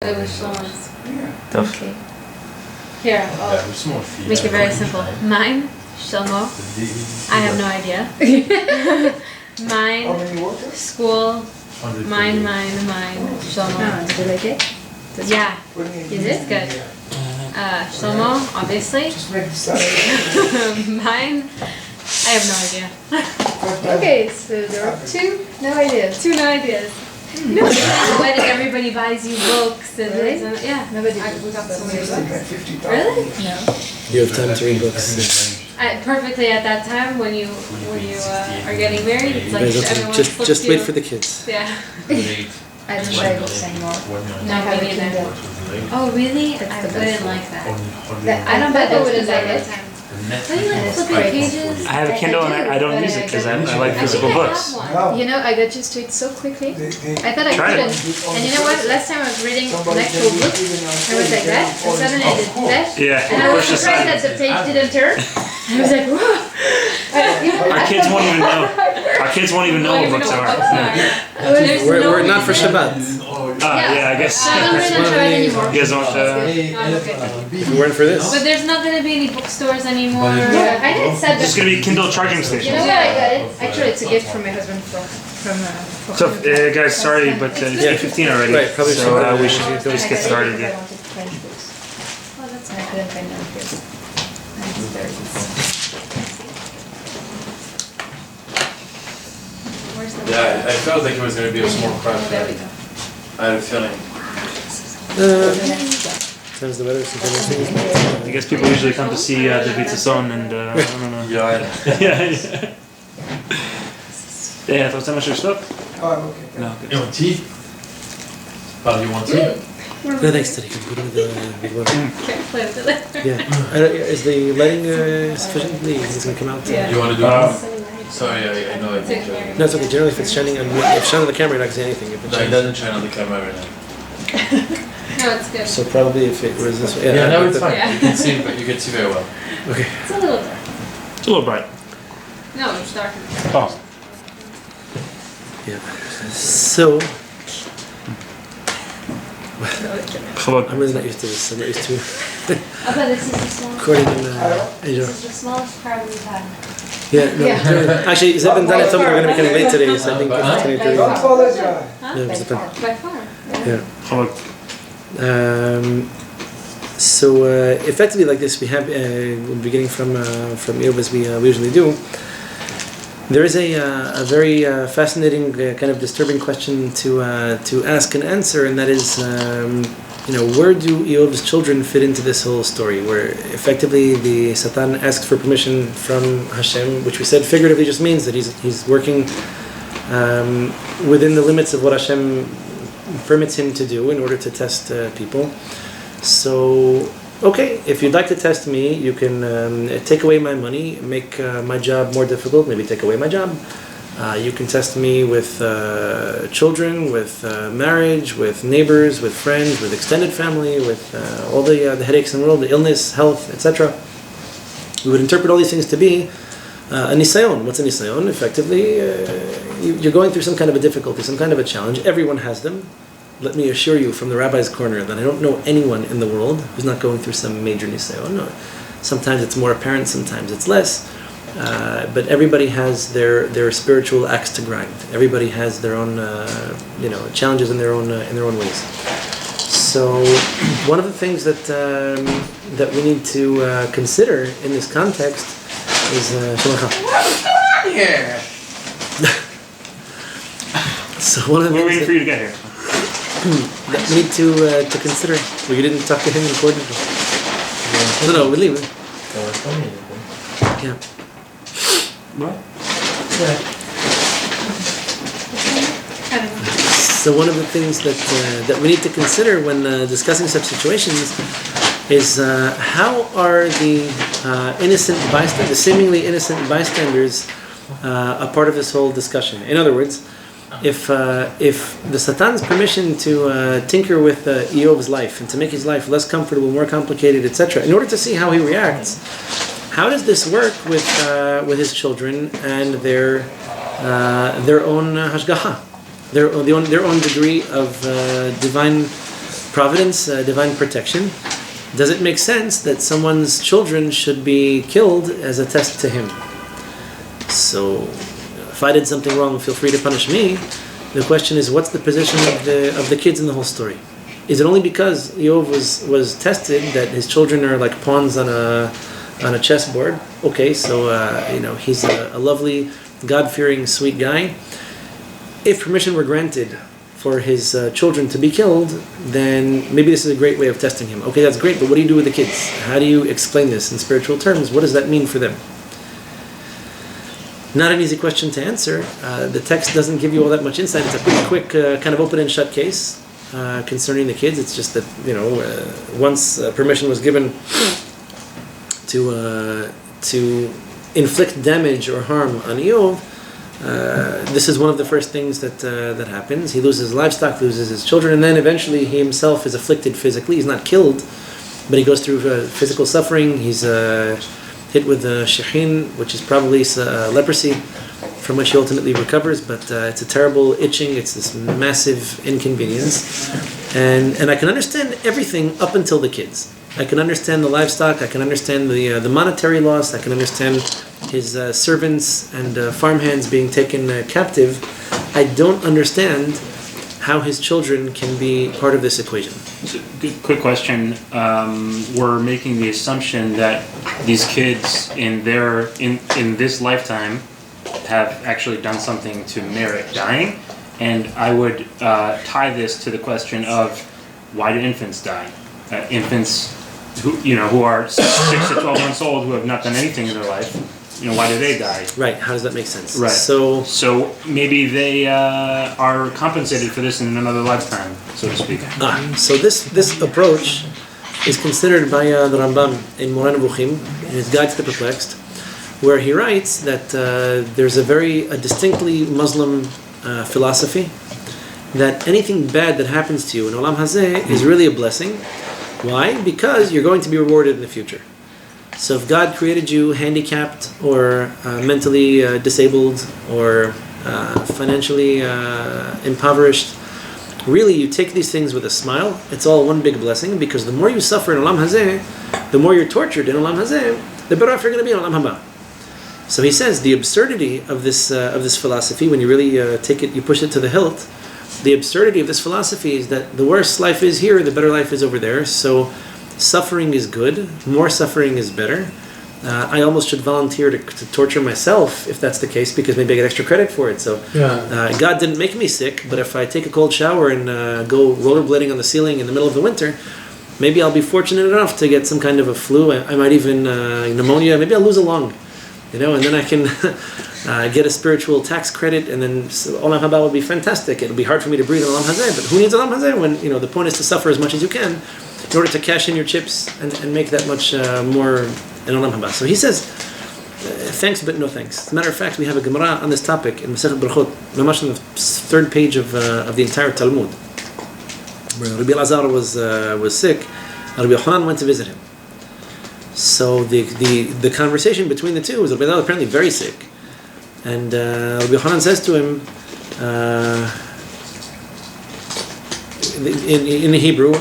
It was Shlomo's. Tough. Okay. Here, I'll make it very simple. Mine, Shlomo. I have no idea. Mine, school. Mine, Shlomo. Did you like it? Yeah. Is it good? Shlomo, obviously. Mine, I have no idea. Okay, so there are two no ideas. Two no ideas. No, when everybody buys you books and Really? yeah. Nobody We got so many books. 50,000. Really? No. You have time to read books. Perfectly at that time when you are getting married, it's like everyone Just wait for the kids. Yeah. I don't buy books anymore. No, I have me a neither. Kindle. Oh really? That's I the best wouldn't one. like that. That- I don't bet bet I that's wouldn't the like best. that time. Don't you like flipping pages? I have a Kindle and I don't use it because I like physical I books. have one. No. You know, I got used to it so quickly. I thought I Try it. couldn't. And you know what? Last time I was reading an actual book, I was like that, and suddenly I did that. Yeah, And I was push surprised that aside. the page didn't turn. I was like, whoa! Our kids won't even know. Our kids won't even know what books are. There's no We're not for reason- Shabbat. Yeah, I guess. So I'm not gonna try it anymore. You guys want Oh, okay. You weren't for this. But there's not gonna be any bookstores anymore. Yeah, I didn't set It's the. gonna be Kindle charging You know stations. what? I got it. Actually, it's a gift from my husband for So, guys, sorry, but it's 8:15 already. Right, probably so should- we should just get started. I Yeah. wanted French books. Oh, that's And I couldn't find them here. And it's very easy. Where's the Yeah, I felt like it was going to be a small crowd. Oh, there we go. I had a feeling. Times the weather, sometimes things. I guess people usually come to see the Vitzason and I don't know. Yeah, Yeah. Yeah, אתה רוצה משהו לשתות? Oh, I'm okay. No. You want tea? Pal, you want tea? No, thanks, Teddy. Can put it in the big one. Okay, play with it later. Yeah. Is the lighting sufficiently? It's gonna come out. Yeah. You want to do it? Sorry, I know I It's did. okay. No, it's okay. Generally, if it's shining on, if it's shining on the camera, you're not gonna see anything. If it's No, it shining, doesn't shine on the camera right now. No, it's good. so probably if it was this way. Yeah, no, it's fine. Yeah. You can see, but you can see very well. Okay. It's a little dark. It's a little bright. No, it's dark. Oh. Yeah. So Chabad. I'm really not used to this. I'm not used to Oh, but this is the smallest. recording in Asia. This is the smallest car we've had. Yeah. No. Yeah. generally- Actually, Zeb and Daniel told me we're gonna be coming late today, so I think it's 20:30. Don't apologize. Huh? Yeah, it's a plan. By far. Yeah. Chabad. So effectively, like this, we have beginning from Iyov as we usually do. There is a very fascinating, kind of disturbing question to ask and answer, and that is, where do Iyov's children fit into this whole story? Where effectively the Satan asks for permission from Hashem, which we said figuratively just means that he's working within the limits of what Hashem permits him to do in order to test people. So, okay, if you'd like to test me, you can take away my money, make my job more difficult, maybe take away my job. You can test me with children, with marriage, with neighbors, with friends, with extended family, with all the headaches in the world, the illness, health, etc. We would interpret all these things to be a nisayon. What's a nisayon? Effectively, you're going through some kind of a difficulty, some kind of a challenge. Everyone has them. Let me assure you from the rabbi's corner that I don't know anyone in the world who's not going through some major nisayon. Sometimes it's more apparent, sometimes it's less. But everybody has their spiritual axe to grind. Everybody has their own, challenges in their own ways. So, one of the things that we need to consider in this context is Yeah. So one of the We're things waiting for you to get here. that we need to consider. Well, you didn't talk to him accordingly. No, we leave. Yeah. What? So one of the things that we need to consider when discussing such situations is how are the the seemingly innocent bystanders a part of this whole discussion? In other words, if the Satan's permission to tinker with Iyov's life and to make his life less comfortable, more complicated, etc., in order to see how he reacts, how does this work with his children and their own hashgacha, their own degree of divine providence, divine protection. Does it make sense that someone's children should be killed as a test to him? So, if I did something wrong, feel free to punish me. The question is, what's the position of the kids in the whole story? Is it only because Iyov was tested that his children are like pawns on a chessboard? Okay, so he's a lovely, God-fearing, sweet guy. If permission were granted for his children to be killed, then maybe this is a great way of testing him. Okay, that's great, but what do you do with the kids? How do you explain this in spiritual terms? What does that mean for them? Not an easy question to answer. The text doesn't give you all that much insight. It's a quick kind of open and shut case concerning the kids. It's just that, once permission was given to inflict damage or harm on Iyov, this is one of the first things that happens. He loses livestock, loses his children, and then eventually he himself is afflicted physically. He's not killed, but he goes through physical suffering. He's hit with shahin, which is probably leprosy, from which he ultimately recovers. But it's a terrible itching. It's this massive inconvenience, and I can understand everything up until the kids. I can understand the livestock. I can understand the monetary loss. I can understand his servants and farmhands being taken captive. I don't understand how his children can be part of this equation. So, quick question. We're making the assumption that these kids in this lifetime have actually done something to merit dying, and I would tie this to the question of why do infants die? Infants who are 6 to 12 months old, who have not done anything in their life, why do they die? Right. How does that make sense? Right. So maybe they are compensated for this in another lifetime, so to speak. So this approach is considered by the Rambam in Moreh Nevuchim, in his Guide to the Perplexed, where he writes that there's a distinctly Muslim philosophy that anything bad that happens to you in Olam Hazeh is really a blessing. Why? Because you're going to be rewarded in the future. So if God created you handicapped or mentally disabled or financially impoverished, really you take these things with a smile. It's all one big blessing, because the more you suffer in Olam Hazeh, the more you're tortured in Olam Hazeh, the better off you're going to be in Olam Haba. So he says the absurdity of this philosophy, when you really take it, you push it to the hilt, the absurdity of this philosophy is that the worse life is here, the better life is over there. So suffering is good, more suffering is better. I almost should volunteer to torture myself if that's the case, because maybe I get extra credit for it. So God didn't make me sick, but if I take a cold shower and go rollerblading on the ceiling in the middle of the winter, maybe I'll be fortunate enough to get some kind of a flu. I might even pneumonia. Maybe I'll lose a lung, and then I can get a spiritual tax credit, and then Olam Haba would be fantastic. It'll be hard for me to breathe in Olam Hazeh, but who needs Olam Hazeh when the point is to suffer as much as you can in order to cash in your chips and make that much more in Olam Haba. So he says, thanks but no thanks. As a matter of fact, we have a Gemara on this topic in Masechet Berachot, mamash on the third page of the entire Talmud, where Rabbi Elazar was sick. Rabbi Yochanan went to visit him. So the conversation between the two was Rabbi Elazar apparently very sick, and Rabbi Yochanan says to him, in Hebrew,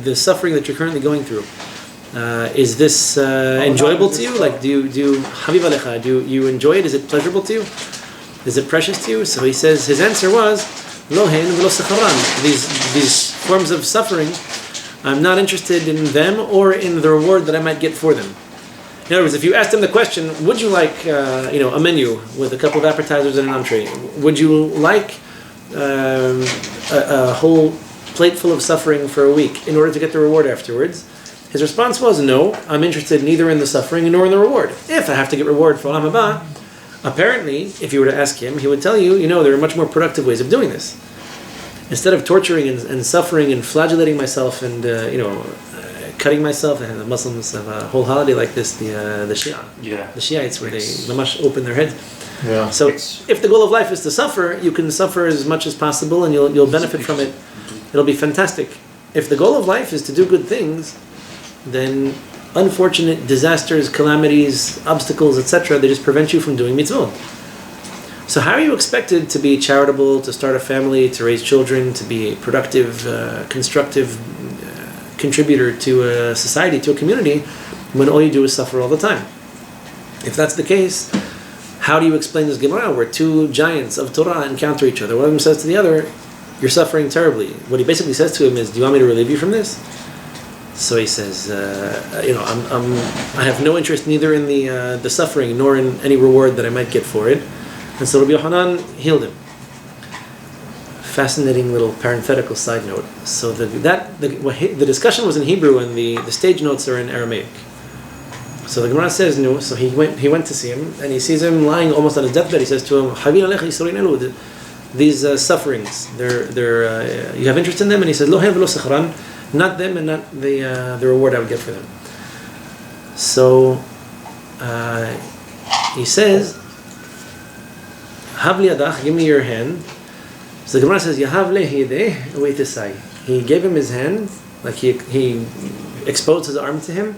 the suffering that you're currently going through, is this enjoyable to you? Like, do you enjoy it? Is it pleasurable to you? Is it precious to you? So he says, his answer was, these forms of suffering, I'm not interested in them or in the reward that I might get for them. In other words, if you asked him the question, would you like a menu with a couple of appetizers and an entree? Would you like a whole plate full of suffering for a week in order to get the reward afterwards? His response was, no, I'm interested neither in the suffering nor in the reward. If I have to get reward for Olam Haba, apparently, if you were to ask him, he would tell you, there are much more productive ways of doing this. Instead of torturing and suffering and flagellating myself and cutting myself, and the Muslims have a whole holiday like this, the Shia, the Shiites, where they mamash open their heads. Yeah. So if the goal of life is to suffer, you can suffer as much as possible, and you'll benefit from it. It'll be fantastic. If the goal of life is to do good things, then unfortunate disasters, calamities, obstacles, etc., they just prevent you from doing mitzvot. So So how are you expected to be charitable, to start a family, to raise children, to be a productive, constructive contributor to a society, to a community, when all you do is suffer all the time? If that's the case, how do you explain this Gemara where two giants of Torah encounter each other? One of them says to the other, "You're suffering terribly." What he basically says to him is, "Do you want me to relieve you from this?" So he says, I have no interest neither in the suffering nor in any reward that I might get for it. And so Rabbi Yochanan healed him. Fascinating little parenthetical side note. So the discussion was in Hebrew and the stage notes are in Aramaic. So the Gemara says, no. So he went to see him and he sees him lying almost on his deathbed. He says to him, these sufferings, you have interest in them? And he says, Lo hen v'lo sechran, not them and not the reward I would get for them. So he says, Hav li yadach, give me your hand. So the Gemara says, Yahav le yedeh u'itesai. He gave him his hand, like he exposed his arm to him,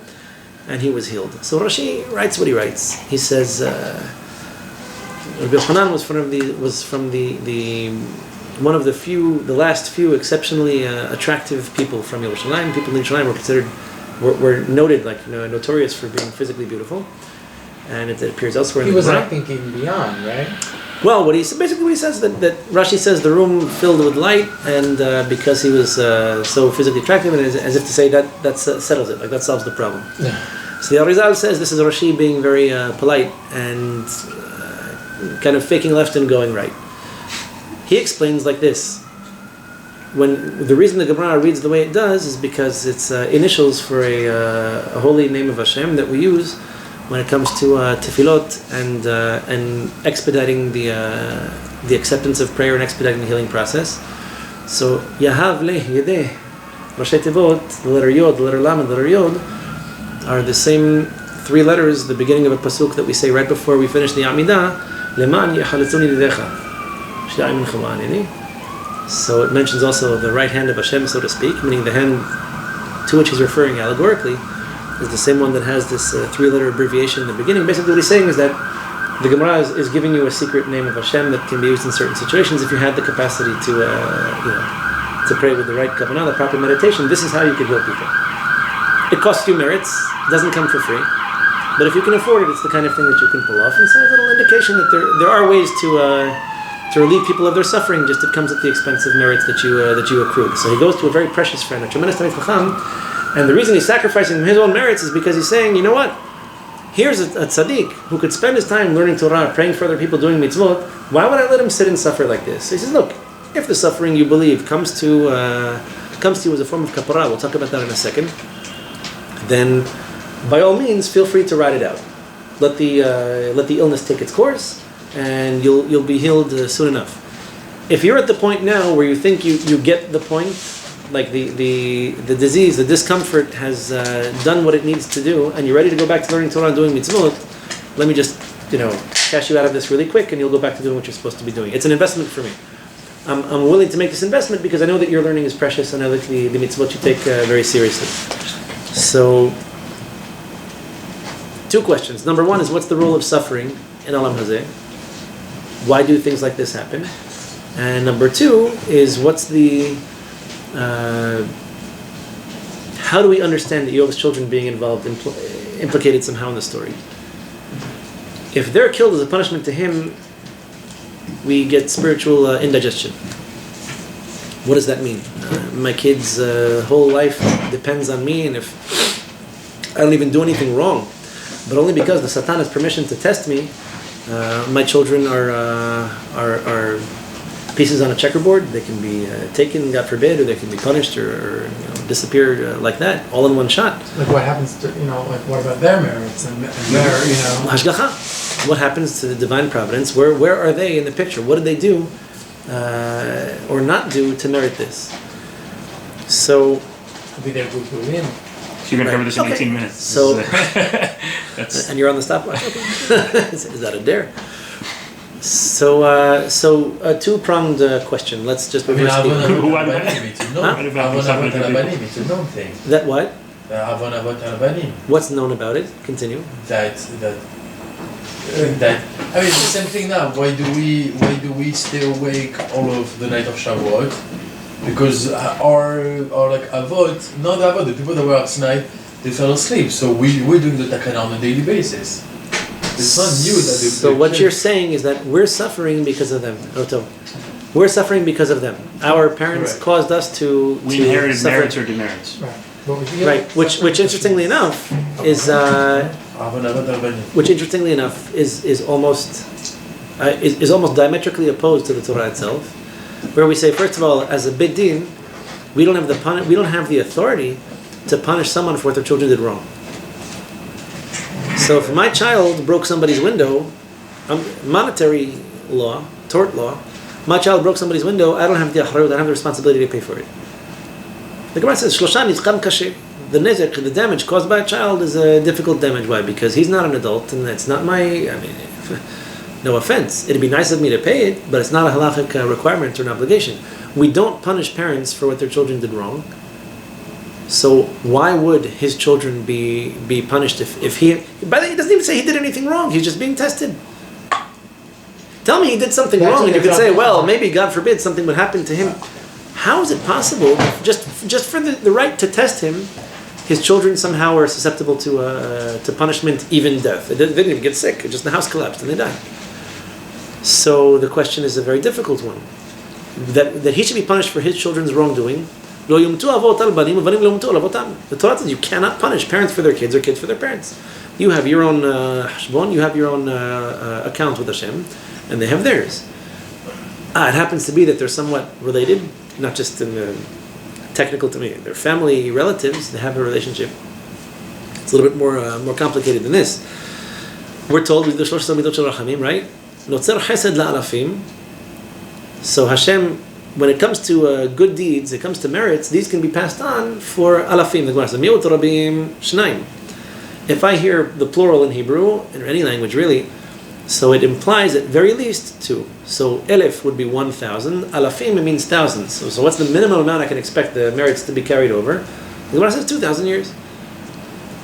and he was healed. So Rashi writes what he writes. He says, Rabbi Yochanan was from the one of the last few exceptionally attractive people from Yerushalayim. People in Yerushalayim were noted, like notorious for being physically beautiful, and it appears elsewhere. He in the was, Gemara. I think, in Beyond, right? Well, what he says that Rashi says the room filled with light, and because he was so physically attractive, and as if to say that settles it, like that solves the problem. Yeah. So the Arizal says this is Rashi being very polite and kind of faking left and going right. He explains like this: when the reason the Gemara reads the way it does is because it's initials for a holy name of Hashem that we use when it comes to tefillot and expediting the acceptance of prayer and expediting the healing process. So Yahav le yedeh, Rashi Tevot, the letter Yod, the letter Lamed, the letter Yod, are the same three letters, the beginning of a pasuk that we say right before we finish the Amidah, Leman yechaletzuni lidecha, sh'yai mincha ma'anini. So it mentions also the right hand of Hashem, so to speak, meaning the hand to which he's referring allegorically is the same one that has this three-letter abbreviation in the beginning. Basically what he's saying is that the Gemara is giving you a secret name of Hashem that can be used in certain situations if you had the capacity to pray with the right kavanah, the proper meditation. This is how you could heal people. It costs you merits, it doesn't come for free, but if you can afford it, it's the kind of thing that you can pull off. And so a little indication that there are ways to relieve people of their suffering, just it comes at the expense of merits that you accrued. So he goes to a very precious friend, a tremendous Talmid Chacham, and the reason he's sacrificing his own merits is because he's saying, you know what? Here's a tzaddik who could spend his time learning Torah, praying for other people, doing mitzvot. Why would I let him sit and suffer like this? So he says, look, if the suffering you believe comes to you as a form of kapara, we'll talk about that in a second, then by all means, feel free to ride it out. Let the illness take its course, and you'll be healed soon enough. If you're at the point now where you think you get the point, like the disease, the discomfort has done what it needs to do, and you're ready to go back to learning Torah and doing mitzvot, let me just cash you out of this really quick, and you'll go back to doing what you're supposed to be doing. It's an investment for me. I'm willing to make this investment because I know that your learning is precious, and I know that the mitzvot you take very seriously. So, two questions. Number one is, what's the role of suffering in Olam Hazeh? Why do things like this happen? And number two is, what's the how do we understand that Iyov's children being involved, implicated somehow in the story? If they're killed as a punishment to him, we get spiritual indigestion. What does that mean? My kid's whole life depends on me, and if I don't even do anything wrong, but only because the Satan has permission to test me, my children are pieces on a checkerboard. They can be taken, God forbid, or they can be punished or disappear like that, all in one shot. Like what happens to, like what about their merits and their, Hashgacha. What happens to the divine providence? Where are they in the picture? What did they do or not do to merit this? So, I'll be there boo-boo in. So you're going to cover this in 18 minutes. So, and you're on the stopwatch. Is that a dare? So a two-pronged question. Let's just reverse the... That what? What's known about it? Continue. That that. I mean, the same thing now. Why do we stay awake all of the night of Shavuot? Because our like avot, not avot, the people that were up tonight, they fell asleep. So we're doing the takana on a daily basis. It's not new that they. So what you're saying is that we're suffering because of them, Oto. We're suffering because of them. Our parents caused us to. We inherited suffer. merits or demerits. Right. Which interestingly enough is. Which interestingly enough is almost diametrically opposed to the Torah itself, where we say, first of all, as a bid din, we don't have the authority to punish someone for what their children did wrong. So if my child broke somebody's window, monetary law, tort law, my child broke somebody's window, I don't have the achrayut, I don't have the responsibility to pay for it. The Gemara says, Shlosha nizkam kashe. The nezek, the damage caused by a child is a difficult damage. Why? Because he's not an adult, and it's not no offense. It'd be nice of me to pay it, but it's not a halachic requirement or an obligation. We don't punish parents for what their children did wrong. So why would his children be punished if he... By the way, he doesn't even say he did anything wrong. He's just being tested. Tell me he did something wrong, and you could say, well, maybe, God forbid, something would happen to him. How is it possible, just for the right to test him, his children somehow are susceptible to punishment, even death? They didn't even get sick. Just the house collapsed and they died. So the question is a very difficult one. That he should be punished for his children's wrongdoing. The Torah says you cannot punish parents for their kids or kids for their parents. You have your own hashbon, you have your own account with Hashem, and they have theirs. It happens to be that they're somewhat related, not just in the technical to me. They're family relatives. They have a relationship. It's a little bit more complicated than this. We're told with the Shlosh Midot Shel Rachamim, right? Notzer Chesed LaAlafim. So Hashem, when it comes to good deeds, it comes to merits. These can be passed on for alafim. The Gemara says Miut Rabim Shnaim. If I hear the plural in Hebrew, in any language really, so it implies at very least two. So elef would be 1,000. Alafim, it means thousands. So what's the minimum amount I can expect the merits to be carried over? The Gemara says 2,000 years.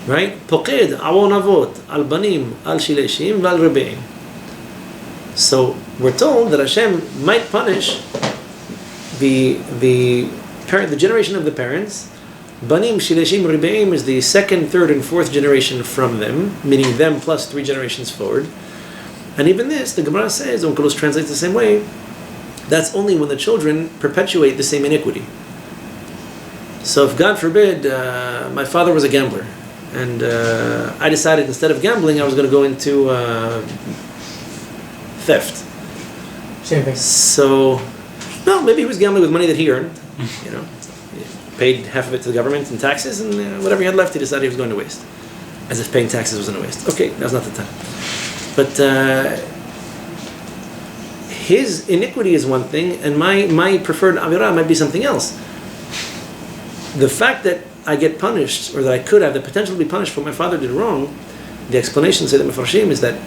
Right? Poqed, awon avot, al banim, al shileshim, val rebeim. So we're told that Hashem might punish the generation of the parents. Banim, shileshim, rebeim is the second, third, and fourth generation from them, meaning them plus 3 generations forward. And even this, the Gemara says, Onkelos translates the same way, that's only when the children perpetuate the same iniquity. So if, God forbid, my father was a gambler, and I decided instead of gambling, I was going to go into theft. Same thing. So, no, maybe he was gambling with money that he earned, he paid half of it to the government in taxes, and whatever he had left, he decided he was going to waste. As if paying taxes wasn't a waste. Okay, now's not the time. But his iniquity is one thing, and my preferred avirah might be something else. The fact that I get punished, or that I could have the potential to be punished for what my father did wrong, the explanation, say that Mefarshim, is that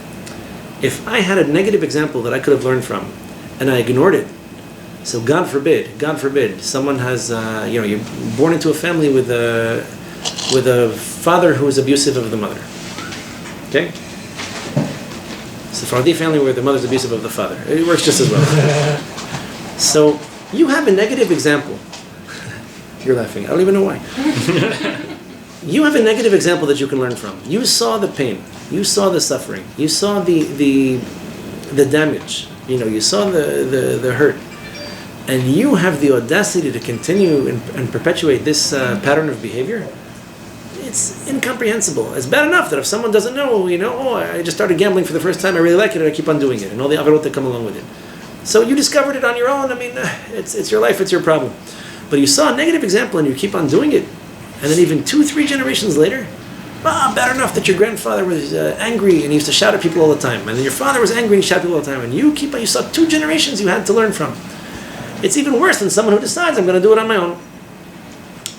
if I had a negative example that I could have learned from, and I ignored it, so God forbid, someone has, you're born into a family with a father who is abusive of the mother. Okay? Sephardi family where the mother's abusive of the father. It works just as well. So you have a negative example. You're laughing. I don't even know why. You have a negative example that you can learn from. You saw the pain. You saw the suffering. You saw the damage. You saw the hurt. And you have the audacity to continue and perpetuate this pattern of behavior. It's incomprehensible. It's bad enough that if someone doesn't know, I just started gambling for the first time, I really like it, and I keep on doing it, and all the avarot that come along with it. So you discovered it on your own. It's your life, it's your problem. But you saw a negative example, and you keep on doing it, and then even 2-3 generations later, bad enough that your grandfather was angry and he used to shout at people all the time, and then your father was angry and he shouted at people all the time, and you saw 2 generations you had to learn from. It's even worse than someone who decides, I'm going to do it on my own.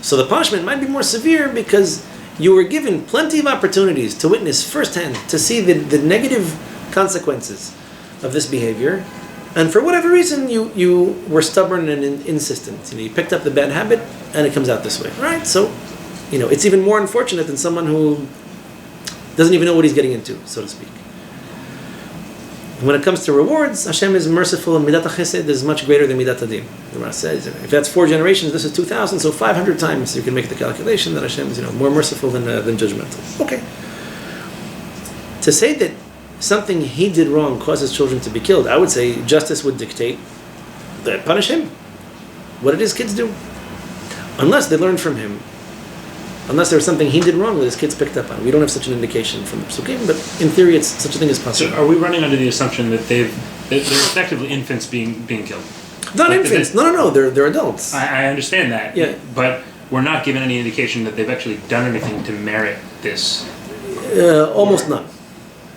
So the punishment might be more severe because you were given plenty of opportunities to witness firsthand, to see the negative consequences of this behavior, and for whatever reason you were stubborn and insistent. You picked up the bad habit, and it comes out this way, right? So, it's even more unfortunate than someone who doesn't even know what he's getting into, so to speak. When it comes to rewards, Hashem is merciful, and Midat HaChesed is much greater than Midat HaDin. The Gemara says, if that's 4 generations, this is 2,000, so 500 times. You can make the calculation that Hashem is, more merciful than judgmental. Okay. To say that something he did wrong causes children to be killed, I would say justice would dictate that punish him. What did his kids do? Unless they learned from him. Unless there was something he did wrong that his kids picked up on. We don't have such an indication from the Psukim, but in theory, such a thing is possible. So are we running under the assumption that they're effectively infants being killed? Not infants. No. They're adults. I understand that. Yeah. But we're not given any indication that they've actually done anything to merit this. Almost none.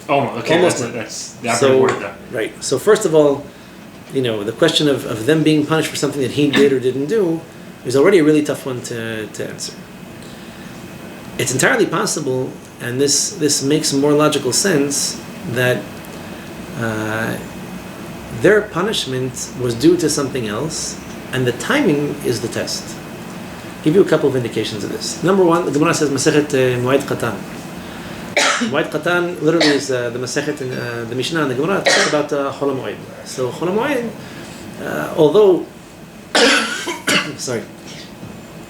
Almost. Okay. Almost That's the word though. Right. So first of all, the question of them being punished for something that he did or didn't do is already a really tough one to answer. It's entirely possible, and this makes more logical sense, that their punishment was due to something else, and the timing is the test. I'll give you a couple of indications of this. Number one, the Gemara says Masechet Moed Qatan. Moed Qatan literally is the Masechet in the Mishnah and the Gemara talks about Chol HaMoed. So Chol HaMoed, although sorry.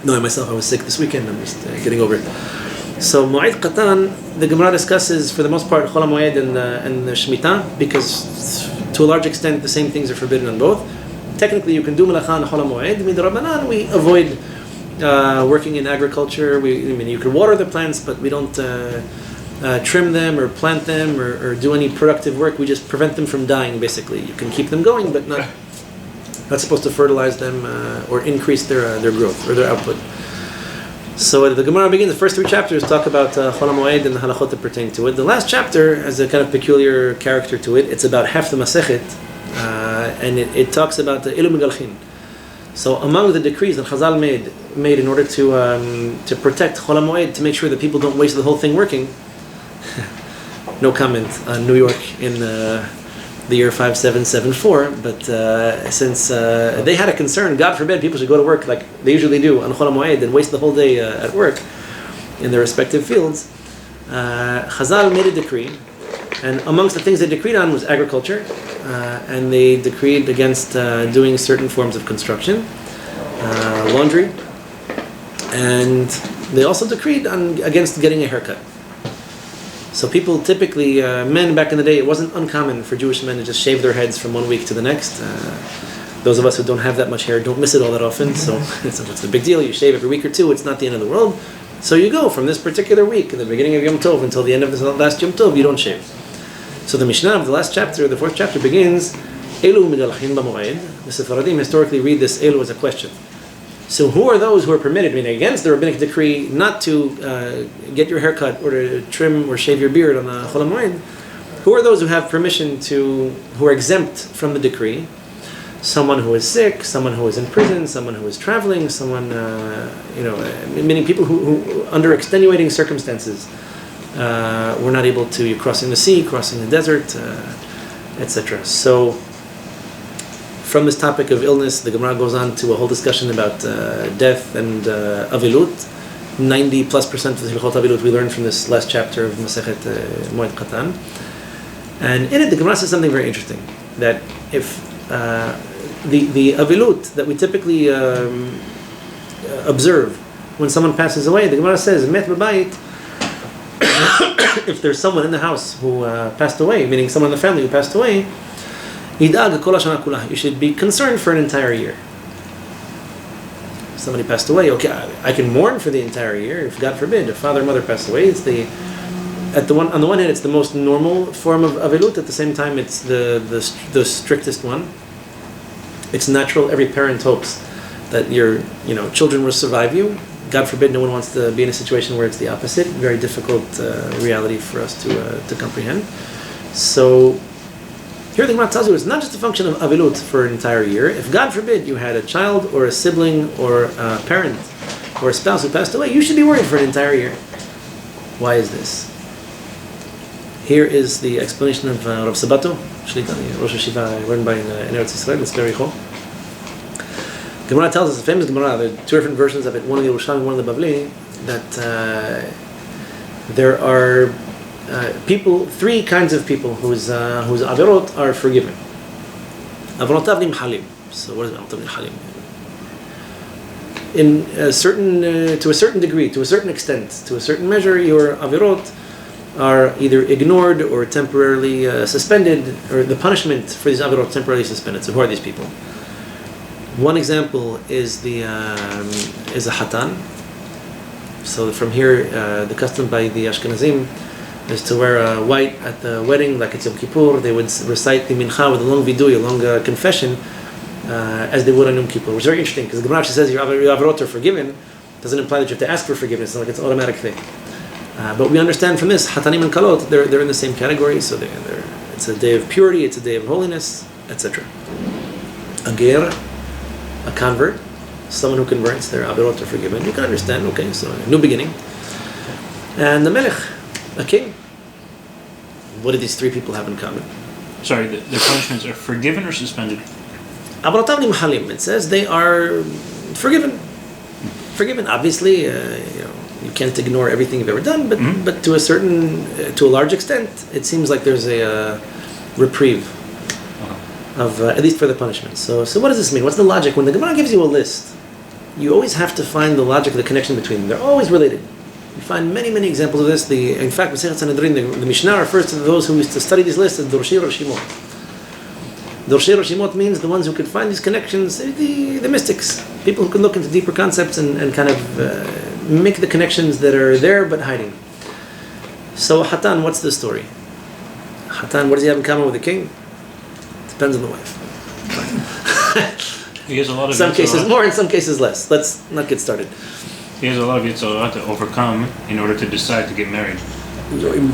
No, myself, I was sick this weekend. I'm just getting over it. So, Moed Qatan, the Gemara discusses, for the most part, Chol HaMoed and the Shemitah, because to a large extent, the same things are forbidden on both. Technically, you can do Melacha on Chol HaMoed. Midrabanan, we avoid working in agriculture. You can water the plants, but we don't trim them or plant them or do any productive work. We just prevent them from dying, basically. You can keep them going, but not supposed to fertilize them or increase their growth or their output. So the Gemara begins, the first 3 chapters talk about Chol HaMoed and the halachot that pertain to it. The last chapter has a kind of peculiar character to it. It's about half the Masechet, and it talks about the Elu Megalchin. So among the decrees that Chazal made in order to protect Chol HaMoed, to make sure that people don't waste the whole thing working, no comment on New York in the year 5774, but since they had a concern, God forbid people should go to work like they usually do on Chol HaMoed and waste the whole day at work in their respective fields, Chazal made a decree, and amongst the things they decreed on was agriculture, and they decreed against doing certain forms of construction, laundry, and they also decreed against getting a haircut. So people typically, men back in the day, it wasn't uncommon for Jewish men to just shave their heads from one week to the next. Those of us who don't have that much hair don't miss it all that often, so it's a big deal. You shave every week or 2, it's not the end of the world. So you go from this particular week, in the beginning of Yom Tov, until the end of the last Yom Tov, you don't shave. So the Mishnah of the last chapter, the 4th chapter, begins, Elu Megalchin B'Moed. The Sephardim historically read this Elu as a question. So who are those who are permitted, meaning against the rabbinic decree, not to get your hair cut or to trim or shave your beard on the Chol HaMoed? Who are those who have permission who are exempt from the decree? Someone who is sick, someone who is in prison, someone who is traveling, someone, meaning people who under extenuating circumstances, were not able to, crossing the sea, crossing the desert, etc. So, from this topic of illness, the Gemara goes on to a whole discussion about death and avilut. 90+% of the Hilchot Avilut we learned from this last chapter of Masechet Moed Qatan. And in it, the Gemara says something very interesting, that if the avilut that we typically observe when someone passes away, the Gemara says, Met b'bayit, if there's someone in the house who passed away, meaning someone in the family who passed away, you should be concerned for an entire year. Somebody passed away, okay, I can mourn for the entire year. If God forbid, if father or mother passed away, it's on the one hand, it's the most normal form of avilut. At the same time, it's the strictest one. It's natural. Every parent hopes that your children will survive you. God forbid, no one wants to be in a situation where it's the opposite. Very difficult reality for us to comprehend. So here the Gemara tells you it's not just a function of avilut for an entire year. If God forbid you had a child or a sibling or a parent or a spouse who passed away, you should be worried for an entire year. Why is this? Here is the explanation of Rav Sabato, Rosh Hashiva, learned by in Eretz Yisrael, in Sefer Iyov. Gemara tells us, a famous Gemara, there are 2 different versions of it, one in the Yerushalmi, one in the Bavli, that there are three kinds of people whose avirot are forgiven. Avonotav nimhalim. So what is avonotav nimhalim? In a certain, to a certain degree, to a certain extent, to a certain measure, your avirot are either ignored or temporarily suspended, or the punishment for these avirot temporarily suspended. So who are these people? One example is a hatan. So from here, the custom by the Ashkenazim is to wear white at the wedding, like it's Yom Kippur. They would recite the mincha with a long vidui, a long confession, as they would on Yom Kippur. Which is very interesting, because the Gemara says your avirot are forgiven. Doesn't imply that you have to ask for forgiveness. It's not like it's an automatic thing. But we understand from this, hatanim and kalot, they're in the same category. So it's a day of purity, it's a day of holiness, etc. A ger, a convert, someone who converts, their avirot are forgiven. You can understand, okay, so a new beginning. And the melech, a king. What do these three people have in common? Sorry, the punishments are forgiven or suspended? Avonotav nimhalim. It says they are forgiven. Forgiven. Obviously, you can't ignore everything you've ever done, but to a large extent, it seems like there's a reprieve of at least for the punishment. So what does this mean? What's the logic? When the Gemara gives you a list, you always have to find the logic, the connection between them. They're always related. You find many, many examples of this. In fact, Masechet Sanhedrin, the Mishnah refers to those who used to study these lists as Dorshei Rashimot. Dorshei Rashimot means the ones who could find these connections, the mystics, people who can look into deeper concepts and kind of make the connections that are there but hiding. So Hatan, what's the story? Hatan, what does he have in common with the king? Depends on the wife. He has a lot of some cases more, in some cases less. Let's not get started. He has a lot of yitzhorah to overcome in order to decide to get married.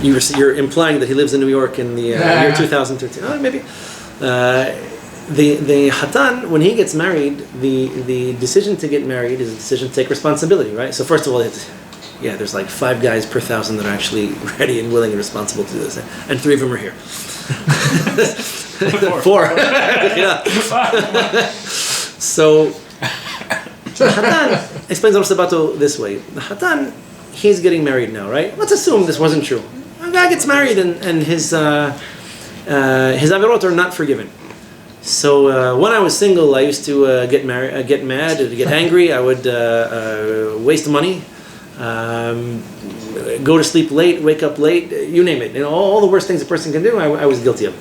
You're implying that he lives in New York in the year 2013. Oh, maybe. The hatan, when he gets married, the decision to get married is a decision to take responsibility, right? So first of all, there's like 5 guys per 1,000 that are actually ready and willing and responsible to do this, and 3 of them are here. 4. Yeah. So the hatan explains Rav Sabato this way: the hatan, he's getting married now, right? Let's assume this wasn't true. A guy gets married and his avirot are not forgiven. So when I was single, I used to get mad, get angry. I would waste money, go to sleep late, wake up late. You name it. All the worst things a person can do, I was guilty of.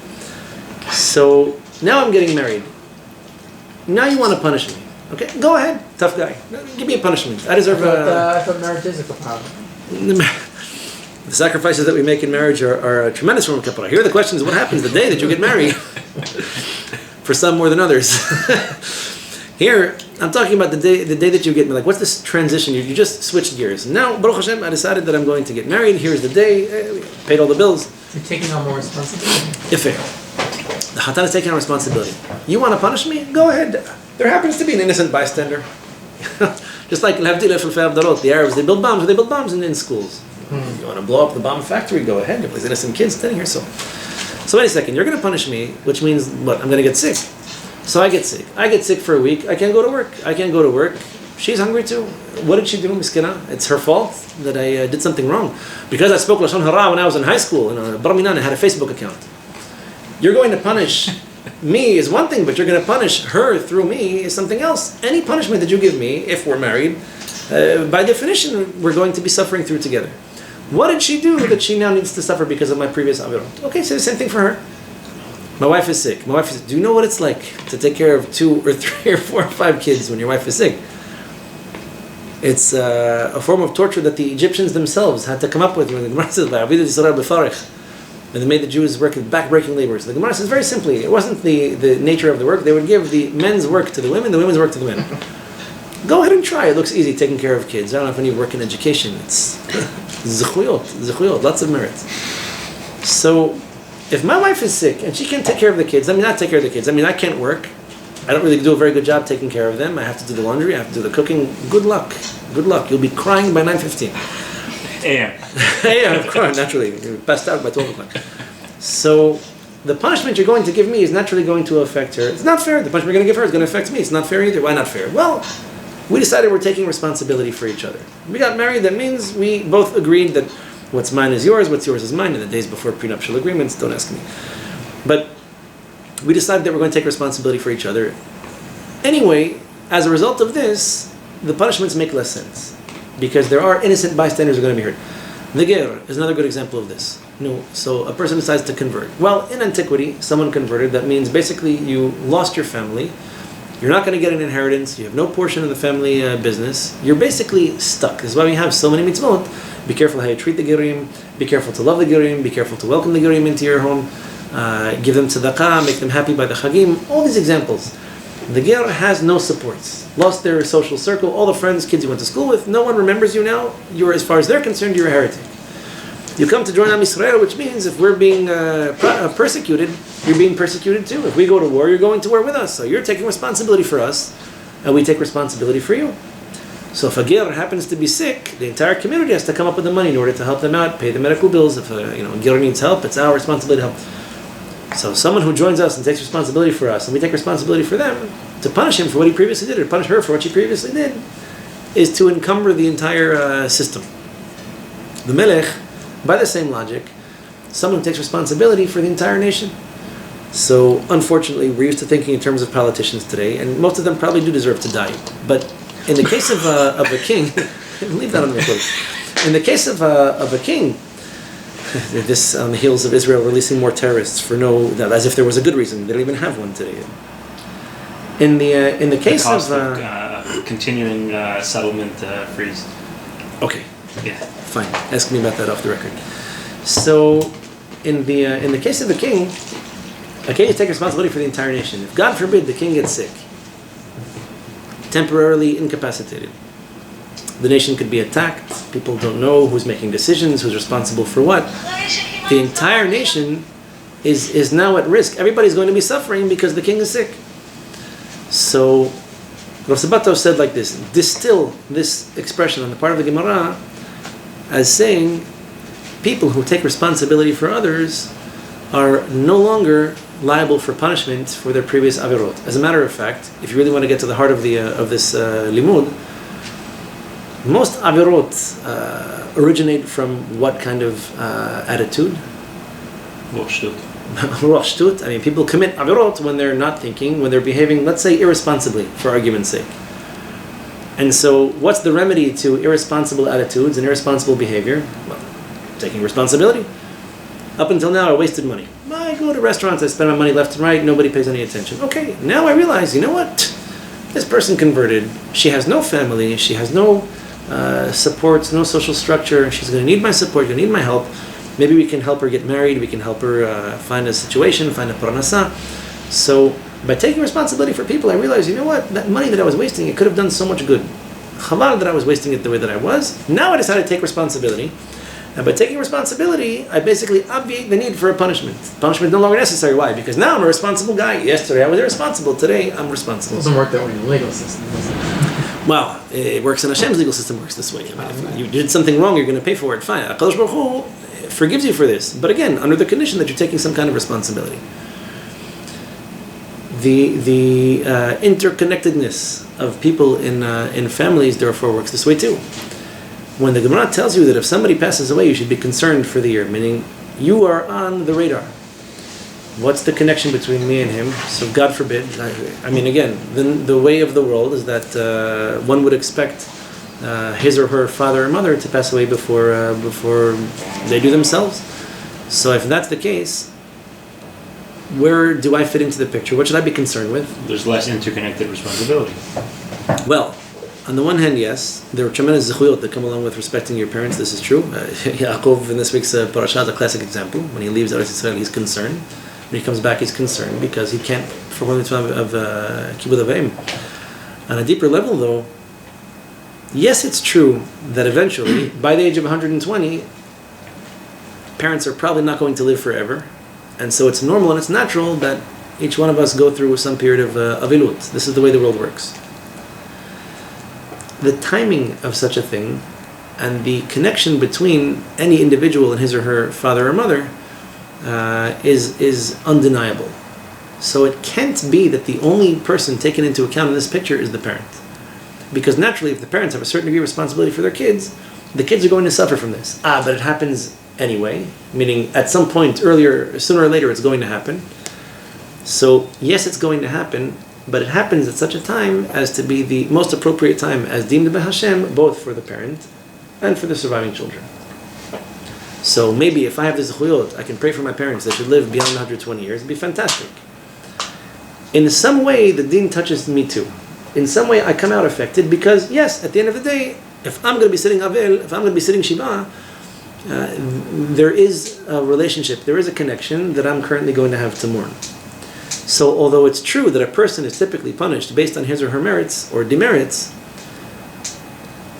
So now I'm getting married. Now you want to punish me? Okay, go ahead, tough guy. Give me a punishment. I deserve I thought marriage is a kapara. The sacrifices that we make in marriage are a tremendous form of kapara. Here the question is, what happens the day that you get married? For some more than others. Here, I'm talking about the day that you get married. Like, what's this transition? You just switched gears. Now, Baruch Hashem, I decided that I'm going to get married. Here's the day. Paid all the bills. You're taking on more responsibility. The hatan is taking on responsibility. You want to punish me? Go ahead. There happens to be an innocent bystander. Just like the Arabs, they build bombs in schools. You want to blow up the bomb factory? Go ahead. There's innocent kids standing here. So wait a second. You're going to punish me, which means what? I'm going to get sick. So I get sick. I get sick for a week. I can't go to work. She's hungry too. What did she do, miskina? It's her fault that I did something wrong. Because I spoke Lashon Hara when I was in high school, and Bar Minan, I had a Facebook account. You're going to punish me is one thing, but you're going to punish her through me is something else. Any punishment that you give me, if we're married, by definition, we're going to be suffering through together. What did she do that she now needs to suffer because of my previous avirot? Okay, so the same thing for her. My wife is sick. Do you know what it's like to take care of 2 or 3 or 4 or 5 kids when your wife is sick? It's a form of torture that the Egyptians themselves had to come up with when the Gemara says, and they made the Jews work in back-breaking labors. The Gemara says very simply, it wasn't the nature of the work. They would give the men's work to the women, the women's work to the men. Go ahead and try. It looks easy, taking care of kids. I don't know if any work in education. It's zechuyot, lots of merits. So, if my wife is sick and she can't take care of the kids, not take care of the kids. I can't work. I don't really do a very good job taking care of them. I have to do the laundry. I have to do the cooking. Good luck. You'll be crying by 9:15. Yeah, of course, naturally. You're passed out by 12 o'clock. So, the punishment you're going to give me is naturally going to affect her. It's not fair. The punishment you're going to give her is going to affect me. It's not fair either. Why not fair? Well, we decided we're taking responsibility for each other. We got married. That means we both agreed that What's mine is yours, what's yours is mine. In the days before prenuptial agreements, don't ask me. But we decided that we're going to take responsibility for each other. Anyway, as a result of this, the punishments make less sense, because there are innocent bystanders who are going to be hurt. The ger is another good example of this. So a person decides to convert. Well, in antiquity, someone converted. That means basically you lost your family. You're not going to get an inheritance. You have no portion of the family business. You're basically stuck. This is why we have so many mitzvot. Be careful how you treat the gerim. Be careful to love the gerim. Be careful to welcome the gerim into your home. Give them tzedakah. Make them happy by the chagim. All these examples. The ger has no supports. Lost their social circle. All the friends, kids you went to school with. No one remembers you now. You're, as far as they're concerned, you're a heretic. You come to join Am Yisrael, which means if we're being persecuted, you're being persecuted too. If we go to war, you're going to war with us. So you're taking responsibility for us, and we take responsibility for you. So if a ger happens to be sick, the entire community has to come up with the money in order to help them out, pay the medical bills. If a ger needs help, it's our responsibility to help. So someone who joins us and takes responsibility for us, and we take responsibility for them, to punish him for what he previously did, or punish her for what she previously did, is to encumber the entire system. The melech, by the same logic, someone who takes responsibility for the entire nation. So, unfortunately, we're used to thinking in terms of politicians today, and most of them probably do deserve to die. But in the case of a king, leave that on the record. In the case of a king, this on the heels of Israel releasing more terrorists for as if there was a good reason. They don't even have one today. In the case the cost of continuing settlement freeze. Okay. Yeah. Fine. Ask me about that off the record. So, in the case of the king, a king takes responsibility for the entire nation. If God forbid the king gets sick, temporarily incapacitated, the nation could be attacked. People don't know who's making decisions, who's responsible for what. The entire nation is now at risk. Everybody's going to be suffering because the king is sick. So, Rav Sabato said like this: distill this expression on the part of the Gemara as saying, people who take responsibility for others are no longer liable for punishment for their previous avirot. As a matter of fact, if you really want to get to the heart of this limud, most avirot originate from what kind of attitude? Ruach shtut. I mean, people commit avirot when they're not thinking, when they're behaving, let's say, irresponsibly, for argument's sake. And so, what's the remedy to irresponsible attitudes and irresponsible behavior? Well, taking responsibility. Up until now, I wasted money. I go to restaurants, I spend my money left and right, nobody pays any attention. Okay, now I realize, you know what? This person converted. She has no family, she has no supports, no social structure. She's going to need my support, going to need my help. Maybe we can help her get married, we can help her find a situation, find a parnasa. So, by taking responsibility for people, I realized, you know what? That money that I was wasting, it could have done so much good. Chalal that I was wasting it the way that I was. Now I decided to take responsibility. And by taking responsibility, I basically obviate the need for a punishment. Punishment no longer necessary. Why? Because now I'm a responsible guy. Yesterday I was irresponsible. Today I'm responsible. It doesn't work that way in the legal system, does it? Well, it works in Hashem's legal system. Works this way. I mean, if you did something wrong, you're going to pay for it. Fine. HaKadosh Baruch Hu forgives you for this. But again, under the condition that you're taking some kind of responsibility. The interconnectedness of people in families therefore works this way too. When the Gemara tells you that if somebody passes away, you should be concerned for the year, meaning you are on the radar. What's the connection between me and him? So God forbid. I mean, again, the way of the world is that one would expect his or her father or mother to pass away before they do themselves. So if that's the case, where do I fit into the picture? What should I be concerned with? There's less interconnected responsibility. Well, on the one hand, yes, there are tremendous zechuyot that come along with respecting your parents. This is true. Yaakov in this week's parasha is a classic example. When he leaves Eretz Yisrael, he's concerned. When he comes back, he's concerned because he can't perform the mitzvah of kibbud avim. On a deeper level, though, yes, it's true that eventually, by the age of 120, parents are probably not going to live forever. And so it's normal and it's natural that each one of us go through some period of avilut. This is the way the world works. The timing of such a thing and the connection between any individual and his or her father or mother is undeniable. So it can't be that the only person taken into account in this picture is the parent. Because naturally, if the parents have a certain degree of responsibility for their kids, the kids are going to suffer from this. But it happens anyway, meaning at some point earlier, sooner or later, it's going to happen. So yes, it's going to happen, but it happens at such a time as to be the most appropriate time as deemed by Hashem, both for the parent and for the surviving children. So maybe if I have the zechuyot, I can pray for my parents, they should live beyond 120 years, it'd be fantastic. In some way, the deen touches me too. In some way, I come out affected because, yes, at the end of the day, if I'm going to be sitting Avel, if I'm going to be sitting Shiva, there is a relationship, there is a connection that I'm currently going to have to mourn. So although it's true that a person is typically punished based on his or her merits or demerits,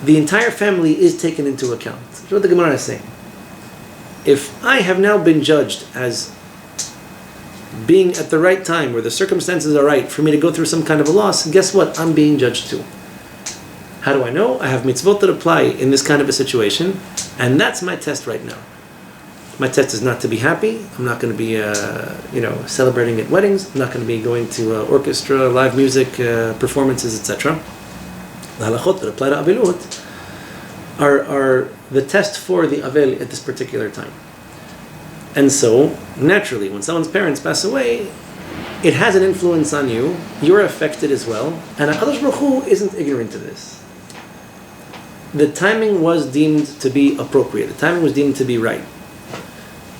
the entire family is taken into account. That's what the Gemara is saying. If I have now been judged as being at the right time where the circumstances are right for me to go through some kind of a loss, guess what? I'm being judged too. How do I know? I have mitzvot that apply in this kind of a situation, and that's my test right now. My test is not to be happy. I'm not going to be, celebrating at weddings. I'm not going to be going to orchestra, live music, performances, etc. The halachot that apply to avilut are the test for the avel at this particular time. And so, naturally, when someone's parents pass away, it has an influence on you. You're affected as well. And HaKadosh Baruch Hu isn't ignorant to this. The timing was deemed to be appropriate. The timing was deemed to be right.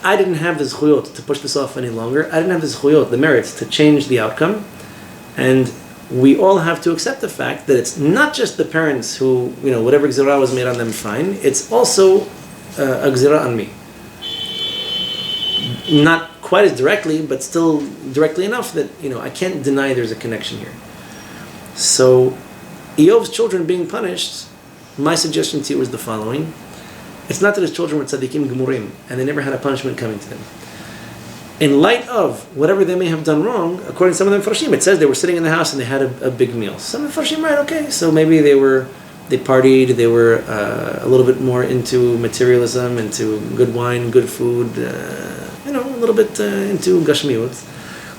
I didn't have the zechuyot to push this off any longer. I didn't have the zechuyot, the merits, to change the outcome. And we all have to accept the fact that it's not just the parents who, whatever gzirah was made on them, fine. It's also a gzirah on me. Not quite as directly, but still directly enough that, I can't deny there's a connection here. So, Iyov's children being punished, my suggestion to you is the following. It's not that his children were tzaddikim gemurim, and they never had a punishment coming to them. In light of whatever they may have done wrong, according to some of the Farshim, it says they were sitting in the house and they had a big meal. Some of the Farshim, right, okay, so maybe they partied, they were a little bit more into materialism, into good wine, good food, a little bit into gashmiut.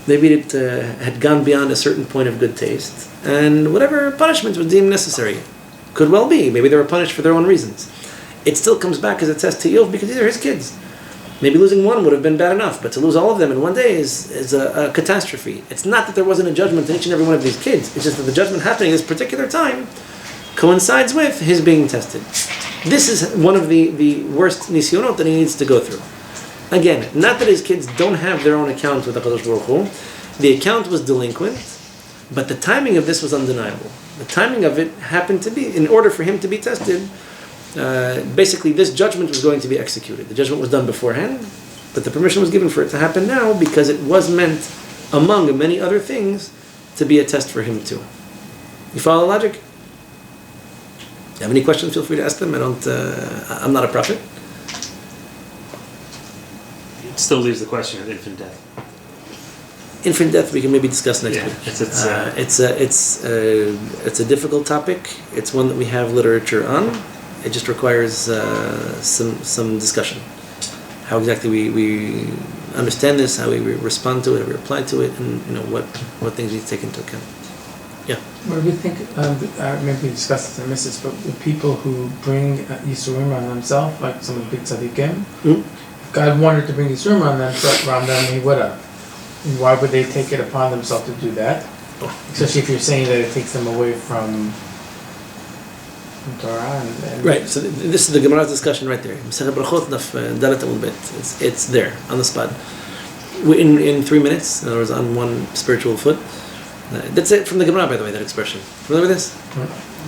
Maybe it had gone beyond a certain point of good taste, and whatever punishment was deemed necessary. Could well be. Maybe they were punished for their own reasons. It still comes back as a test to Iyov because these are his kids. Maybe losing one would have been bad enough, but to lose all of them in one day is a catastrophe. It's not that there wasn't a judgment in each and every one of these kids. It's just that the judgment happening at this particular time coincides with his being tested. This is one of the worst nisyonot that he needs to go through. Again, not that his kids don't have their own account with HaKadosh Baruch Hu. The account was delinquent, but the timing of this was undeniable. The timing of it happened to be, in order for him to be tested, basically this judgment was going to be executed. The judgment was done beforehand, but the permission was given for it to happen now because it was meant, among many other things, to be a test for him too. You follow the logic? You have any questions, feel free to ask them. I'm not a prophet. It still leaves the question of infant death. Infant death we can maybe discuss next week. It's a difficult topic. It's one that we have literature on. It just requires some discussion. How exactly we understand this, how we respond to it, how we reply to it, and what things we take into account. Yeah. What do we think? Maybe we discussed this and missed this, but the people who bring Yisurim on themselves, like some of the big tzaddikim, if God wanted to bring Yisurim on them, He would have. And why would they take it upon themselves to do that? Especially if you're saying that it takes them away from Torah and right. So this is the Gemara's discussion right there. It's there on the spot. In 3 minutes, in other words, on one spiritual foot. That's it from the Gemara, by the way. That expression. Familiar with this?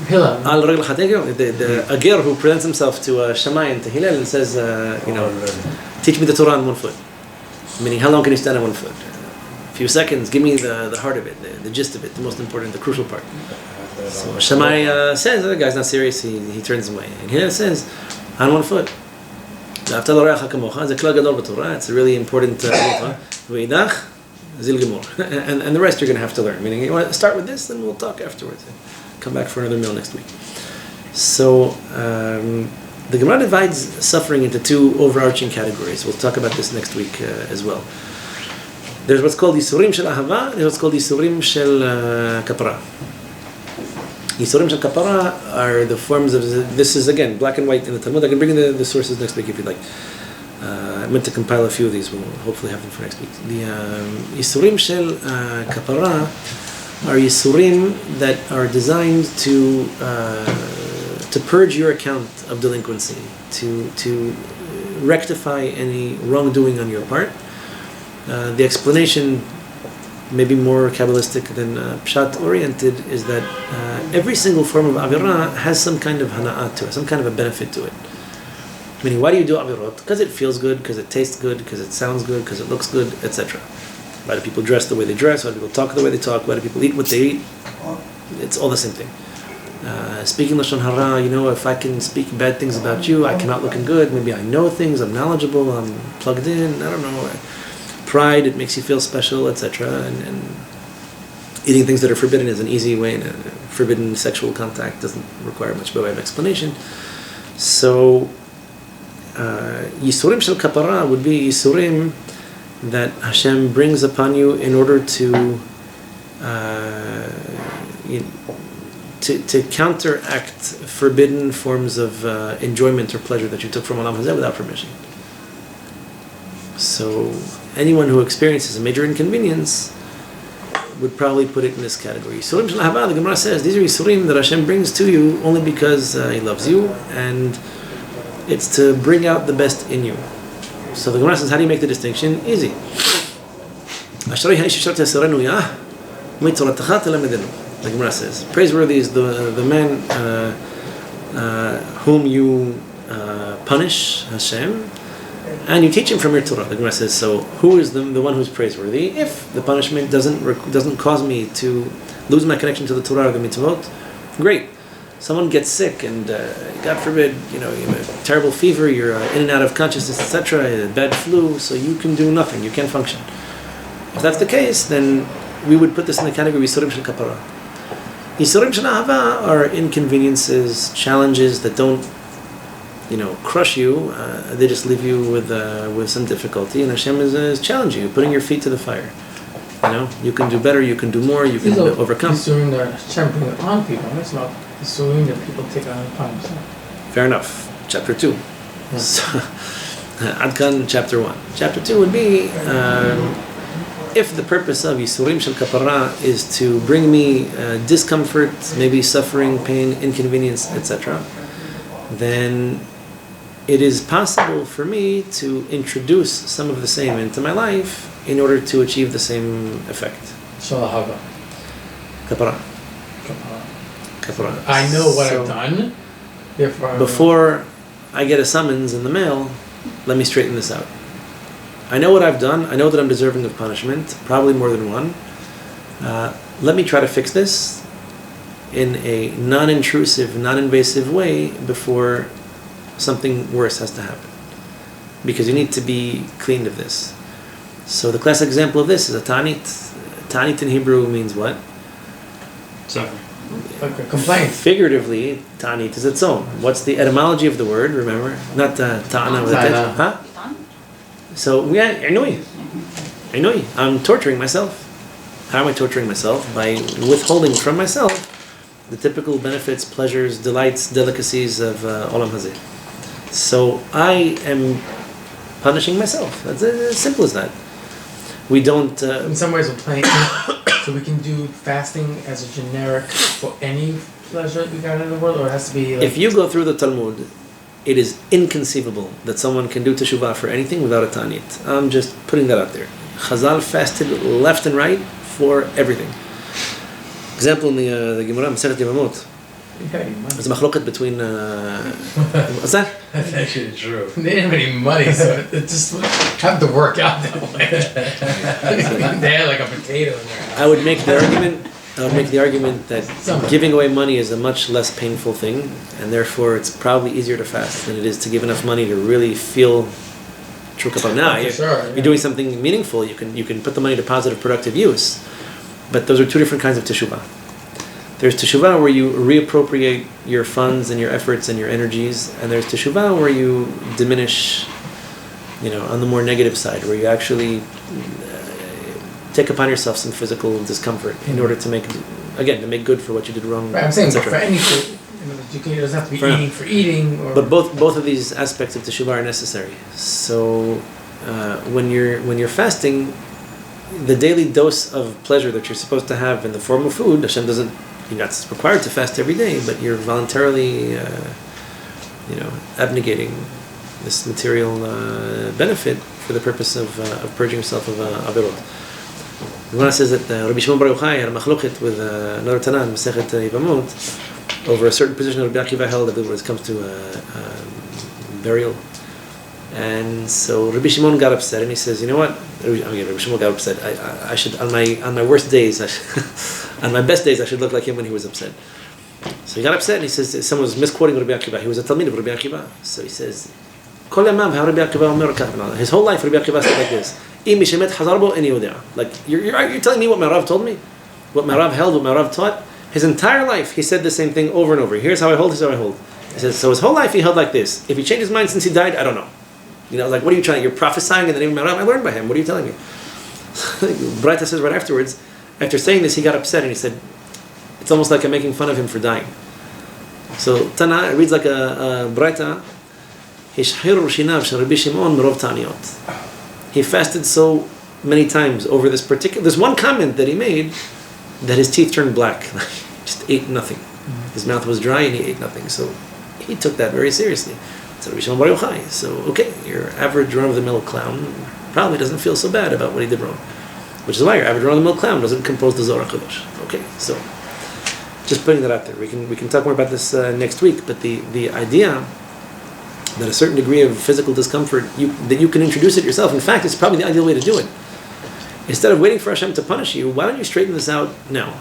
The Ager who presents himself to Shammai and to Hillel and says, teach me the Torah on 1 foot. Meaning, how long can you stand on 1 foot? A few seconds. Give me the heart of it, the gist of it, the most important, the crucial part. So Shammai says, the guy's not serious, he turns away. And Hillel says, on 1 foot. It's a really important mitzvah. And the rest you're going to have to learn. Meaning, you want to start with this, then we'll talk afterwards. Come back for another meal next week. So, the Gemara divides suffering into 2 overarching categories. We'll talk about this next week as well. There's what's called Yisurim Shel Ahava, there's what's called Yisurim Shel Kapara. Yisurim Shel Kapara are the forms of, this is again black and white in the Talmud. I can bring in the sources next week if you'd like. I meant to compile a few of these. We'll hopefully have them for next week. The Yisurim Shel Kapara are Yisurim that are designed to purge your account of delinquency, to rectify any wrongdoing on your part. The explanation, maybe more Kabbalistic than Pshat-oriented, is that every single form of Avirah has some kind of hana'at to it, some kind of a benefit to it. Meaning, why do you do Avirot? Because it feels good, because it tastes good, because it sounds good, because it looks good, etc. Why do people dress the way they dress? Why do people talk the way they talk? Why do people eat what they eat? It's all the same thing. Speaking Lashon Hara, if I can speak bad things about you, I come out looking good. Maybe I know things, I'm knowledgeable, I'm plugged in, I don't know. Pride, it makes you feel special, etc. And eating things that are forbidden is an easy way, and forbidden sexual contact doesn't require much by way of explanation. So, Yisurim Shel Kapara would be Yisurim that Hashem brings upon you in order to counteract forbidden forms of enjoyment or pleasure that you took from Olam Hazeh without permission. So anyone who experiences a major inconvenience would probably put it in this category. Yisurim Shel Ahava, the Gemara says, these are Yisurim that Hashem brings to you only because He loves you, and it's to bring out the best in you. So the Gemara says, how do you make the distinction? Easy. The Gemara says, praiseworthy is the man whom you punish, Hashem, and you teach him from your Torah. The Gemara says, so who is the one who's praiseworthy? If the punishment doesn't cause me to lose my connection to the Torah or the mitzvot, great. Someone gets sick and God forbid, you have a terrible fever, you're in and out of consciousness, etc., a bad flu, so you can do nothing, you can't function. If that's the case, then we would put this in the category Yisurim Shel Kapara. Yisurim Shel Ahava are inconveniences, challenges that don't, crush you. They just leave you with some difficulty, and Hashem is challenging you, putting your feet to the fire. You can do better, you can do more, you can overcome. Yisurim that Hashem brings on people. It's not Yisurim that people take on upon themselves. Fair enough. Chapter 2. So, Adkan, chapter 1. Chapter 2 would be, if the purpose of Yisurim Shel Kapara is to bring me discomfort, maybe suffering, pain, inconvenience, etc., then it is possible for me to introduce some of the same into my life in order to achieve the same effect. Shel Ahava. Kapara. I know what I've done. Therefore, before I get a summons in the mail, let me straighten this out. I know what I've done. I know that I'm deserving of punishment, probably more than one. Let me try to fix this in a non-intrusive, non-invasive way before something worse has to happen. Because you need to be cleaned of this. So the classic example of this is a ta'anit. Ta'anit in Hebrew means what? Suffering. like a complaint. Figuratively, ta'anit is its own. What's the etymology of the word? Remember, not ta'ana with a tet. Huh? So I know you. I'm torturing myself. How am I torturing myself? By withholding from myself the typical benefits, pleasures, delights, delicacies of Olam Hazeh. So I am punishing myself. That's as simple as that. We don't. In some ways, we're playing. So we can do fasting as a generic for any pleasure we got in the world, or it has to be. Like, if you go through the Talmud, it is inconceivable that someone can do teshuvah for anything without a ta'anit. I'm just putting that out there. Chazal fasted left and right for everything. Example in the Gemara, Masechet Yevamot. There's a machloket between. What's that? That's actually true. they didn't have any money, so it just have to work out that way. They had like a potato in there. I would make the argument that giving away money is a much less painful thing, and therefore it's probably easier to fast than it is to give enough money to really feel true kapara. Now, you're doing something meaningful. You can put the money to positive, productive use, but those are two different kinds of teshuvah. There's teshuvah where you reappropriate your funds and your efforts and your energies, and there's teshuvah where you diminish, on the more negative side, where you actually take upon yourself some physical discomfort in order to make again, to make good for what you did wrong. Right, I'm saying, but etc. for any food, it doesn't have to be Fair eating for eating. Or But both of these aspects of teshuvah are necessary. So when you're fasting, the daily dose of pleasure that you're supposed to have in the form of food, Hashem doesn't. You're not required to fast every day, but you're voluntarily, abnegating this material benefit for the purpose of purging yourself of averot. The Gemara says that Rabbi Shimon Bar Yochai had a machloket with another Tana in Masechet Yevamot over a certain position that Rabbi Akiva held when it comes to burial. And so Rabbi Shimon got upset, and he says, "You know what?" Rabbi Shimon got upset. I should on my worst days, on my best days, I should look like him when he was upset. So he got upset, and he says someone was misquoting Rabbi Akiva. He was a talmid of Rabbi Akiva. So he says, "Kol yamav how Rabbi Akiva omer kach." His whole life, Rabbi Akiva said like this: "Im mishemet hazar bo eni yodea." Like you're telling me what my Rav told me, what my Rav held, what my Rav taught. His entire life, he said the same thing over and over. Here's how I hold. Here's how I hold. He says so. His whole life, he held like this. If he changed his mind since he died, I don't know. Like, what are you trying? You're prophesying in the name of my Rav. I learned by him. What are you telling me? Braita says right afterwards, after saying this, he got upset and he said, it's almost like I'm making fun of him for dying. So Tana reads like a Braita. He fasted so many times over this particular. There's one comment that he made that his teeth turned black. He just ate nothing. His mouth was dry and he ate nothing. So he took that very seriously. So Rabbi Shimon Bar Yochai. So okay, your average run-of-the-mill clown probably doesn't feel so bad about what he did wrong, which is why your average run-of-the-mill clown doesn't compose the Zohar Kadosh. Okay, so just putting that out there. We can talk more about this next week. But the idea that a certain degree of physical discomfort that you can introduce it yourself. In fact, it's probably the ideal way to do it. Instead of waiting for Hashem to punish you, why don't you straighten this out now?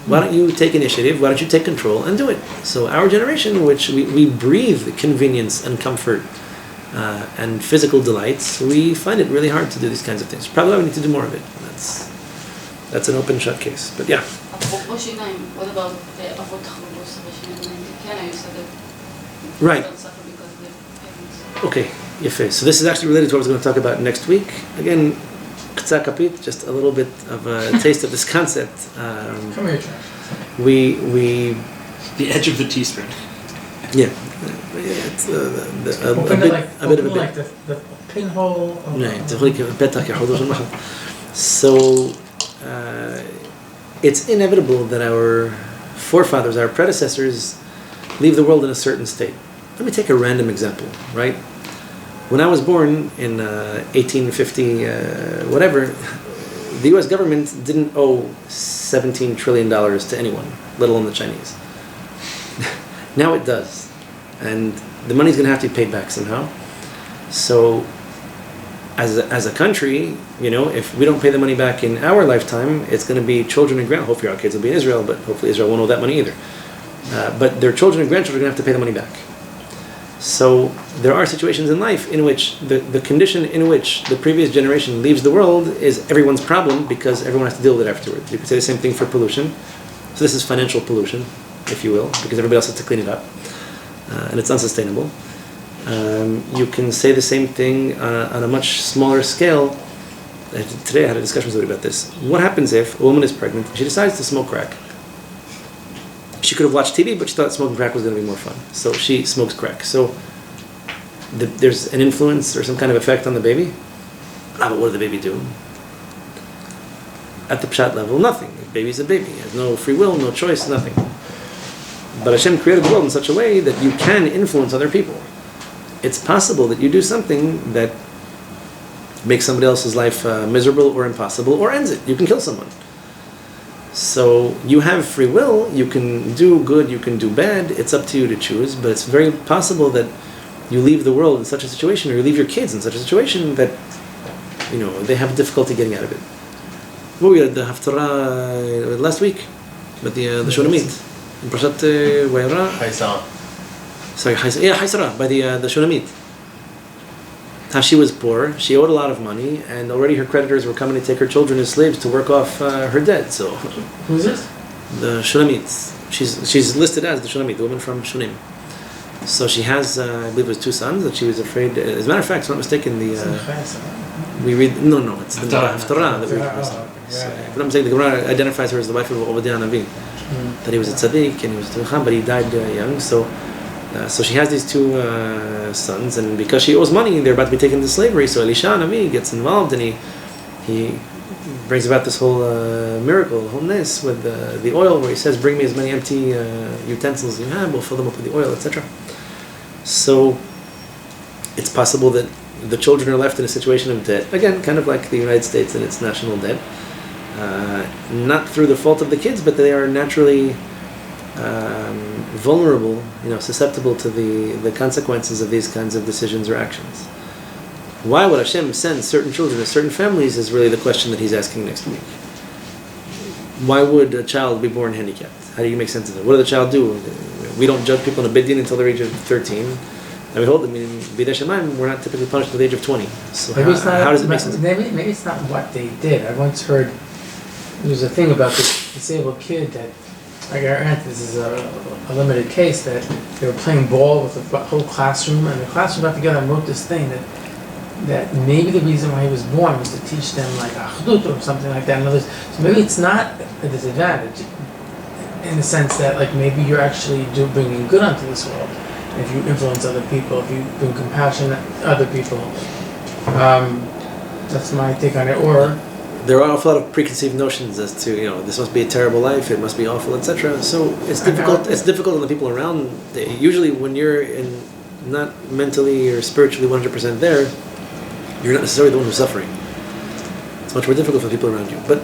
Why don't you take initiative? Why don't you take control and do it? So our generation, which we breathe convenience and comfort and physical delights, we find it really hard to do these kinds of things. Probably we need to do more of it. That's an open shut case. But yeah. What about the avot chalubos? You said that right. don't suffer because they're parents. Okay. Yefeh. So this is actually related to what I was going to talk about next week. Again, just a little bit of a taste of this concept. Come here, Josh. The edge of the teaspoon. Yeah. It's a bit of a like the pinhole. So it's inevitable that our forefathers, our predecessors, leave the world in a certain state. Let me take a random example, right? When I was born in 1850, whatever, the U.S. government didn't owe $17 trillion to anyone, let alone the Chinese. Now it does. And the money's going to have to be paid back somehow. So, as a country, if we don't pay the money back in our lifetime, it's going to be children and hopefully our kids will be in Israel, but hopefully Israel won't owe that money either. But their children and grandchildren are going to have to pay the money back. So there are situations in life in which the condition in which the previous generation leaves the world is everyone's problem because everyone has to deal with it afterwards. You could say the same thing for pollution. So this is financial pollution, if you will, because everybody else has to clean it up. And it's unsustainable. You can say the same thing on a much smaller scale. Today I had a discussion with somebody about this. What happens if a woman is pregnant and she decides to smoke crack? She could have watched TV, but she thought smoking crack was going to be more fun. So she smokes crack. So there's an influence or some kind of effect on the baby. But what did the baby do? At the pshat level, nothing. The baby's a baby. He has no free will, no choice, nothing. But Hashem created the world in such a way that you can influence other people. It's possible that you do something that makes somebody else's life miserable or impossible or ends it. You can kill someone. So you have free will, you can do good, you can do bad, it's up to you to choose, but it's very possible that you leave the world in such a situation, or you leave your kids in such a situation that, they have difficulty getting out of it. Well, we had the Haftarah last week, but the Shulamit, in Parashat Vayera. Haisara, by the Shulamit. How she was poor, she owed a lot of money, and already her creditors were coming to take her children as slaves to work off her debt. So, who's this? The Shulamit. She's listed as the Shulamit, the woman from Shunim. So she has, I believe, it was 2 sons that she was afraid. As a matter of fact, if I'm not mistaken, we read it's the Haftarah that we read. But I'm saying the Gemara identifies her as the wife of Obadiah Navi. that he was a tzaddik and he was a tzaddik, but he died young. So she has these two sons, and because she owes money, they're about to be taken into slavery. So Elisha Navi gets involved, and he brings about this whole miracle, whole nes with the oil, where he says, "Bring me as many empty utensils as you have. We'll fill them up with the oil, etc." So it's possible that the children are left in a situation of debt, again, kind of like the United States and its national debt, not through the fault of the kids, but they are naturally vulnerable, susceptible to the consequences of these kinds of decisions or actions. Why would Hashem send certain children to certain families is really the question that he's asking next week. Why would a child be born handicapped? How do you make sense of it? What does the child do? We don't judge people in a bid din until the age of 13. And we hold them in Bidei Shemayim, we're not typically punished at the age of 20. So how does it make sense? Maybe it's not what they did. I once heard there's a thing about this disabled kid that, I guarantee this is a limited case, that they were playing ball with the whole classroom, and the classroom got together and wrote this thing that maybe the reason why he was born was to teach them like achdut or something like that. So maybe it's not a disadvantage in the sense that like maybe you're actually bringing good onto this world. If you influence other people, if you bring compassion to other people, that's my take on it. Or there are an awful lot of preconceived notions as to this must be a terrible life, it must be awful, etc. So it's difficult. It's difficult on the people around. Usually, when you're not mentally or spiritually 100% there, you're not necessarily the one who's suffering. It's much more difficult for the people around you. But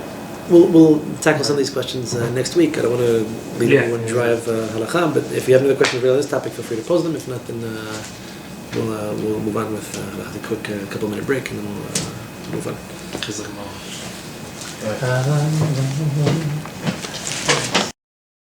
we'll tackle some of these questions next week. I don't want to leave everyone dry of halakha, but if you have any other questions related to this topic, feel free to pose them. If not, then we'll move on with a quick couple minute break, and then we'll move on.